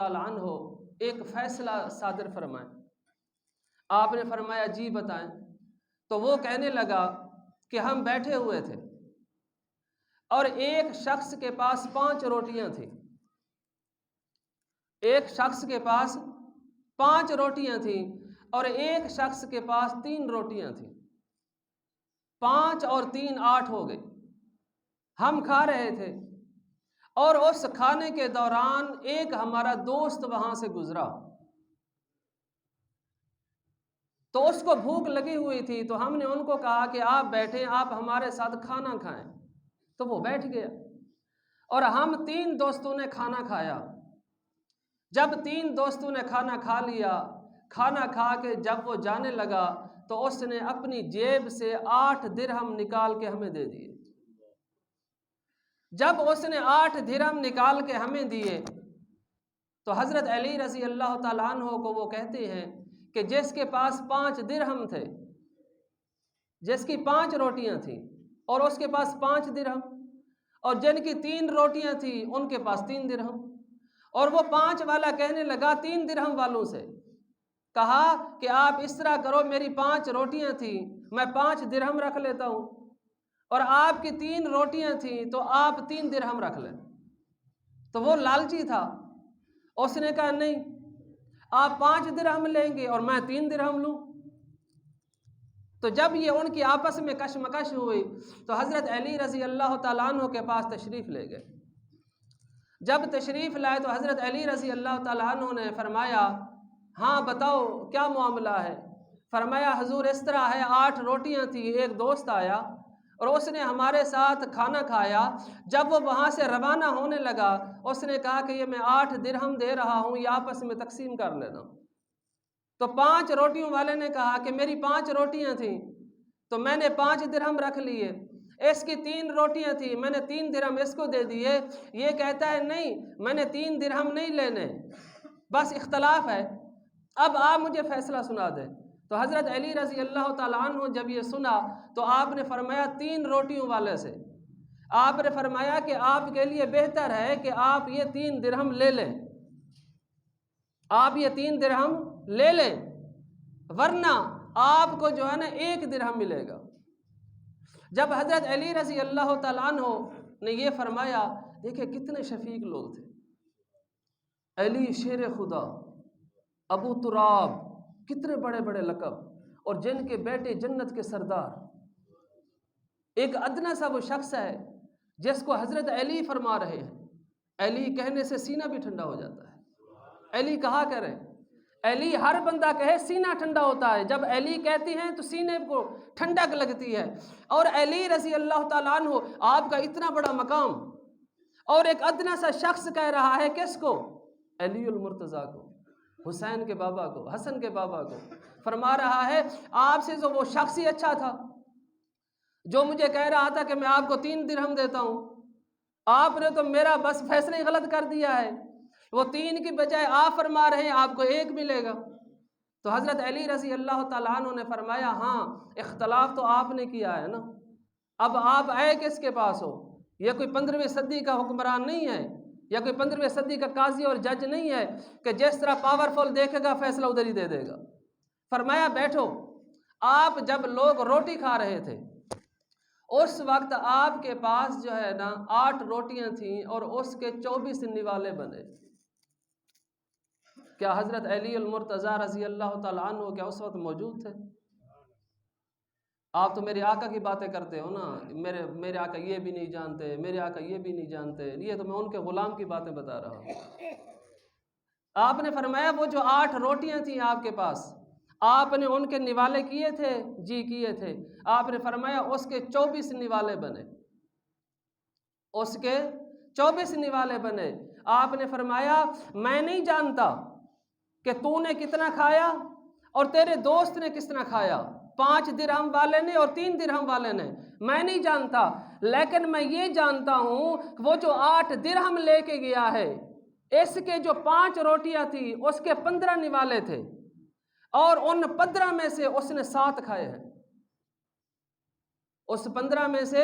تعالیٰ عنہ ایک فیصلہ صادر فرمائیں۔ آپ نے فرمایا جی بتائیں۔ تو وہ کہنے لگا کہ ہم بیٹھے ہوئے تھے اور ایک شخص کے پاس 5 روٹیاں تھیں، ایک شخص کے پاس 5 روٹیاں تھیں اور ایک شخص کے پاس 3 روٹیاں تھیں۔ 5 اور 3 8 ہو گئے۔ ہم کھا رہے تھے اور اس کھانے کے دوران ایک ہمارا دوست وہاں سے گزرا، تو اس کو بھوک لگی ہوئی تھی، تو ہم نے ان کو کہا کہ آپ بیٹھیں، آپ ہمارے ساتھ کھانا کھائیں۔ تو وہ بیٹھ گیا اور ہم 3 دوستوں نے کھانا کھایا۔ جب 3 دوستوں نے کھانا کھا لیا، کھانا کھا کے جب وہ جانے لگا تو اس نے اپنی جیب سے 8 درہم نکال کے ہمیں دے دیے۔ جب اس نے 8 درہم نکال کے ہمیں دیے تو حضرت علی رضی اللہ تعالیٰ عنہ کو وہ کہتے ہیں کہ جس کے پاس 5 درہم تھے، جس کی 5 روٹیاں تھیں اور اس کے پاس 5 درہم، اور جن کی 3 روٹیاں تھیں ان کے پاس 3 درہم، اور وہ 5 والا کہنے لگا 3 درہم والوں سے، کہا کہ آپ اس طرح کرو، میری 5 روٹیاں تھیں، میں 5 درہم رکھ لیتا ہوں، اور آپ کی 3 روٹیاں تھیں تو آپ 3 درہم رکھ لیں۔ تو وہ لالچی تھا، اس نے کہا نہیں، آپ 5 درہم لیں گے اور میں 3 درہم لوں۔ تو جب یہ ان کی آپس میں کشمکش ہوئی تو حضرت علی رضی اللہ تعالیٰ عنہ کے پاس تشریف لے گئے۔ جب تشریف لائے تو حضرت علی رضی اللہ تعالیٰ عنہ نے فرمایا ہاں بتاؤ کیا معاملہ ہے؟ فرمایا حضور اس طرح ہے، 8 روٹیاں تھیں، ایک دوست آیا اور اس نے ہمارے ساتھ کھانا کھایا، جب وہ وہاں سے روانہ ہونے لگا اس نے کہا کہ یہ میں 8 درہم دے رہا ہوں، یہ آپس میں تقسیم کر لینا۔ تو 5 روٹیوں والے نے کہا کہ میری 5 روٹیاں تھیں تو میں نے 5 درہم رکھ لیے، اس کی 3 روٹیاں تھیں میں نے 3 درہم اس کو دے دیے، یہ کہتا ہے نہیں میں نے 3 درہم نہیں لینے، بس اختلاف ہے، اب آپ مجھے فیصلہ سنا دیں۔ تو حضرت علی رضی اللہ تعالیٰ عنہ جب یہ سنا تو آپ نے فرمایا 3 روٹیوں والے سے، آپ نے فرمایا کہ آپ کے لیے بہتر ہے کہ آپ یہ 3 درہم لے لیں، آپ یہ 3 درہم لے لیں، ورنہ آپ کو جو ہے نا 1 درہم ملے گا۔ جب حضرت علی رضی اللہ تعالیٰ عنہ نے یہ فرمایا، دیکھیں کتنے شفیق لوگ تھے، علی شیر خدا، ابو تراب، کتنے بڑے بڑے لقب، اور جن کے بیٹے جنت کے سردار، ایک ادنا سا وہ شخص ہے جس کو حضرت علی فرما رہے ہیں، علی کہنے سے سینہ بھی ٹھنڈا ہو جاتا ہے، علی کہا کریں، علی ہر بندہ کہے سینہ ٹھنڈا ہوتا ہے، جب علی کہتی ہیں تو سینے کو ٹھنڈک لگتی ہے، اور علی رضی اللہ تعالیٰ عنہ آپ کا اتنا بڑا مقام، اور ایک ادنا سا شخص کہہ رہا ہے کس کو؟ علی المرتضیٰ کو، حسین کے بابا کو، حسن کے بابا کو، فرما رہا ہے آپ سے تو وہ شخص ہی اچھا تھا جو مجھے کہہ رہا تھا کہ میں آپ کو 3 درہم دیتا ہوں، آپ نے تو میرا بس فیصلہ ہی غلط کر دیا ہے، وہ 3 کی بجائے آپ فرما رہے ہیں آپ کو 1 ملے گا۔ تو حضرت علی رضی اللہ تعالیٰ عنہ نے فرمایا ہاں اختلاف تو آپ نے کیا ہے نا، اب آپ آئے کس کے پاس ہو؟ یہ کوئی 15ویں صدی کا حکمران نہیں ہے، یا کوئی 15ویں صدی کا قاضی اور جج نہیں ہے کہ جس طرح پاورفل دیکھے گا فیصلہ ادھر ہی دے دے گا۔ فرمایا بیٹھو، آپ جب لوگ روٹی کھا رہے تھے اس وقت آپ کے پاس جو ہے نا 8 روٹیاں تھیں اور اس کے 24 نوالے بنے، کیا حضرت علی المرتضیٰ رضی اللہ تعالیٰ عنہ کیا اس وقت موجود تھے؟ آپ تو میرے آقا کی باتیں کرتے ہو نا، میرے آقا یہ بھی نہیں جانتے، میرے آقا یہ بھی نہیں جانتے، یہ تو میں ان کے غلام کی باتیں بتا رہا ہوں۔ آپ نے فرمایا وہ جو 8 روٹیاں تھیں آپ کے پاس، آپ نے ان کے نوالے کیے تھے؟ جی کیے تھے۔ آپ نے فرمایا اس کے 24 نوالے بنے، اس کے 24 نوالے بنے۔ آپ نے فرمایا میں نہیں جانتا کہ تو نے کتنا کھایا اور تیرے دوست نے کتنا کھایا، 5 درہم والے نے اور 3 درہم والے نے، میں نہیں جانتا، لیکن میں یہ جانتا ہوں وہ جو 8 درہم لے کے گیا ہے اس کے جو 5 روٹیاں تھی اس کے 15 نوالے تھے، اور ان 15 میں سے اس نے 7 کھائے ہیں، اس 15 میں سے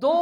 2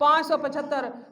575।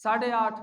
8.5।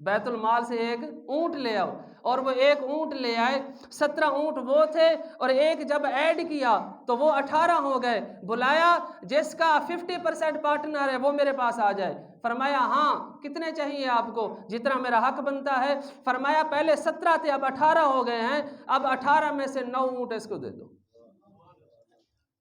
بیت المال سے ایک اونٹ لے آؤ، اور وہ ایک اونٹ لے آئے، 17 اونٹ وہ تھے اور ایک جب ایڈ کیا تو وہ 18 ہو گئے۔ بلایا جس کا 50% پارٹنر ہے وہ میرے پاس آ جائے۔ فرمایا ہاں کتنے چاہیے آپ کو؟ جتنا میرا حق بنتا ہے۔ فرمایا پہلے 17 تھے اب 18 ہو گئے ہیں، اب 18 میں سے 9 اونٹ اس کو دے دو،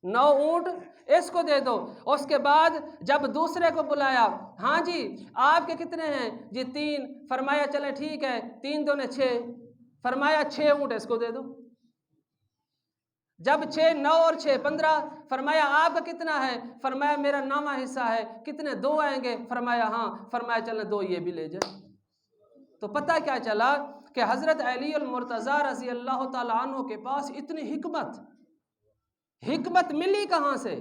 9 اونٹ اس کو دے دو۔ اس کے بعد جب دوسرے کو بلایا، ہاں جی آپ کے کتنے ہیں؟ جی 3۔ فرمایا چلے ٹھیک ہے، 3 دونے 6۔ فرمایا 6 اونٹ اس کو دے دو۔ جب 6 9 اور 6 15۔ فرمایا آپ کا کتنا ہے؟ فرمایا میرا 9واں حصہ ہے۔ کتنے؟ 2 آئیں گے؟ فرمایا ہاں۔ فرمایا چلے 2 یہ بھی لے جائے۔ تو پتہ کیا چلا کہ حضرت علی المرتضیٰ رضی اللہ تعالیٰ عنہ کے پاس اتنی حکمت ملی کہاں سے؟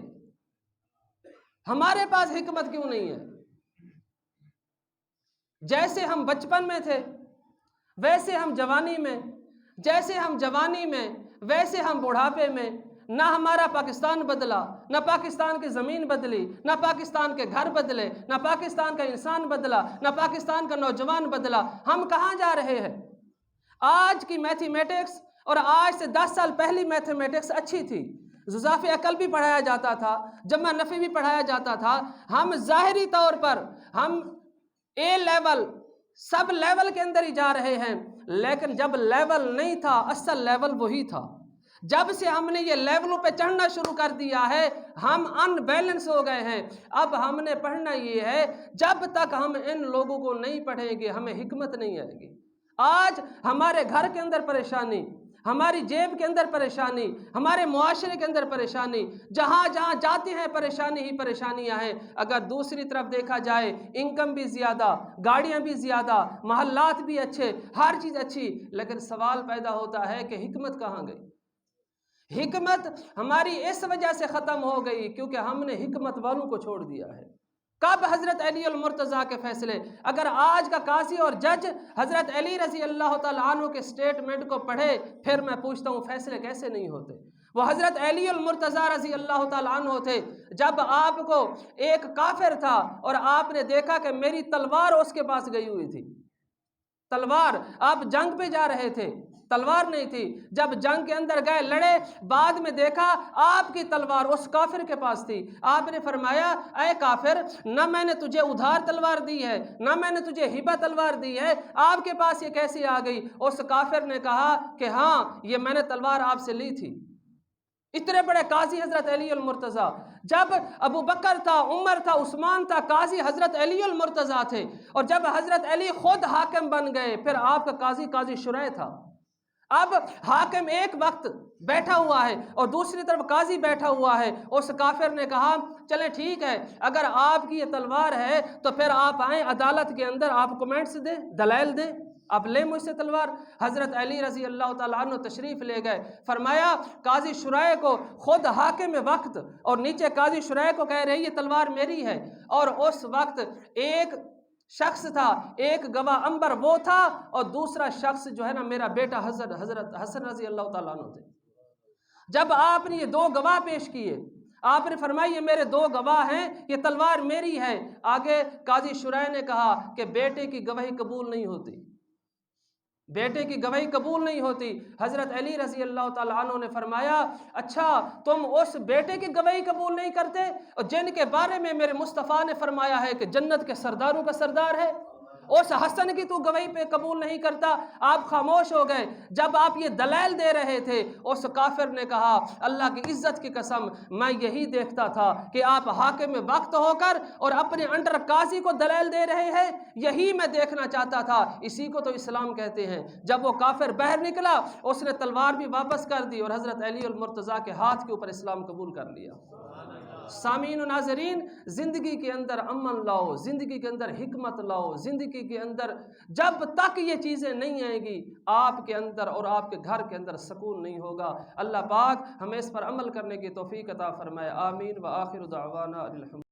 ہمارے پاس حکمت کیوں نہیں ہے؟ جیسے ہم بچپن میں تھے ویسے ہم جوانی میں، جیسے ہم جوانی میں ویسے ہم بڑھاپے میں۔ نہ ہمارا پاکستان بدلا، نہ پاکستان کی زمین بدلی، نہ پاکستان کے گھر بدلے، نہ پاکستان کا انسان بدلا، نہ پاکستان کا نوجوان بدلا۔ ہم کہاں جا رہے ہیں؟ آج کی میتھمیٹکس اور آج سے 10 سال پہلی میتھمیٹکس اچھی تھی۔ جزاف عقل بھی پڑھایا جاتا تھا، جمع نفی بھی پڑھایا جاتا تھا۔ ہم ظاہری طور پر ہم اے لیول سب لیول کے اندر ہی جا رہے ہیں، لیکن جب لیول نہیں تھا اصل لیول وہی تھا۔ جب سے ہم نے یہ لیولوں پہ چڑھنا شروع کر دیا ہے ہم ان بیلنس ہو گئے ہیں۔ اب ہم نے پڑھنا یہ ہے، جب تک ہم ان لوگوں کو نہیں پڑھیں گے ہمیں حکمت نہیں آئے گی۔ آج ہمارے گھر کے اندر پریشانی، ہماری جیب کے اندر پریشانی، ہمارے معاشرے کے اندر پریشانی، جہاں جہاں جاتے ہیں پریشانی ہی پریشانیاں ہیں۔ اگر دوسری طرف دیکھا جائے انکم بھی زیادہ، گاڑیاں بھی زیادہ، محلات بھی اچھے، ہر چیز اچھی، لیکن سوال پیدا ہوتا ہے کہ حکمت کہاں گئی؟ حکمت ہماری اس وجہ سے ختم ہو گئی کیونکہ ہم نے حکمت والوں کو چھوڑ دیا ہے۔ کب حضرت علی المرتضیٰ کے فیصلے؟ اگر آج کا قاضی اور جج حضرت علی رضی اللہ تعالیٰ عنہ کے سٹیٹمنٹ کو پڑھے پھر میں پوچھتا ہوں فیصلے کیسے نہیں ہوتے؟ وہ حضرت علی المرتضیٰ رضی اللہ تعالیٰ عنہ تھے، جب آپ کو ایک کافر تھا اور آپ نے دیکھا کہ میری تلوار اس کے پاس گئی ہوئی تھی، تلوار، آپ جنگ پہ جا رہے تھے، تلوار نہیں تھی، جب جنگ کے اندر گئے لڑے، بعد میں دیکھا آپ کی تلوار اس کافر کے پاس تھی۔ آپ نے فرمایا اے کافر، نہ میں نے تجھے ادھار تلوار دی ہے نہ میں نے تجھے ہبہ تلوار دی ہے، آپ کے پاس یہ کیسے آ گئی؟ اس کافر نے کہا کہ ہاں یہ میں نے تلوار آپ سے لی تھی۔ اتنے بڑے قاضی حضرت علی المرتضیٰ، جب ابو بکر تھا، عمر تھا، عثمان تھا، قاضی حضرت علی المرتضیٰ تھے، اور جب حضرت علی خود حاکم بن گئے پھر آپ کا قاضی شرح تھا۔ اب حاکم ایک وقت بیٹھا ہوا ہے اور دوسری طرف قاضی بیٹھا ہوا ہے۔ اس کافر نے کہا چلیں ٹھیک ہے، اگر آپ کی یہ تلوار ہے تو پھر آپ آئیں عدالت کے اندر، آپ کمنٹس دیں، دلائل دیں، آپ لیں مجھ سے تلوار۔ حضرت علی رضی اللہ تعالیٰ عنہ تشریف لے گئے، فرمایا قاضی شرح کو، خود حاکم وقت اور نیچے قاضی شرح کو کہہ رہے یہ تلوار میری ہے، اور اس وقت ایک شخص تھا، ایک گواہ عنبر وہ تھا، اور دوسرا شخص جو ہے نا میرا بیٹا حضرت حسن رضی اللہ تعالیٰ عنہ تھے۔ جب آپ نے یہ 2 گواہ پیش کیے، آپ نے فرمایا یہ میرے 2 گواہ ہیں، یہ تلوار میری ہے۔ آگے قاضی شرح نے کہا کہ بیٹے کی گواہی قبول نہیں ہوتی، بیٹے کی گواہی قبول نہیں ہوتی۔ حضرت علی رضی اللہ تعالیٰ عنہ نے فرمایا اچھا تم اس بیٹے کی گواہی قبول نہیں کرتے اور جن کے بارے میں میرے مصطفیٰ نے فرمایا ہے کہ جنت کے سرداروں کا سردار ہے، اس حسن کی تو گواہی پہ قبول نہیں کرتا؟ آپ خاموش ہو گئے۔ جب آپ یہ دلائل دے رہے تھے اس کافر نے کہا اللہ کی عزت کی قسم میں یہی دیکھتا تھا کہ آپ حاکم وقت ہو کر اور اپنے انڈر قاضی کو دلائل دے رہے ہیں، یہی میں دیکھنا چاہتا تھا، اسی کو تو اسلام کہتے ہیں۔ جب وہ کافر باہر نکلا اس نے تلوار بھی واپس کر دی اور حضرت علی المرتضیٰ کے ہاتھ کے اوپر اسلام قبول کر لیا۔ سامعین و ناظرین، زندگی کے اندر امن لاؤ، زندگی کے اندر حکمت لاؤ، زندگی کے اندر جب تک یہ چیزیں نہیں آئیں گی آپ کے اندر اور آپ کے گھر کے اندر سکون نہیں ہوگا۔ اللہ پاک ہمیں اس پر عمل کرنے کی توفیق عطا فرمائے، آمین۔ وآخر دعوانا الحمد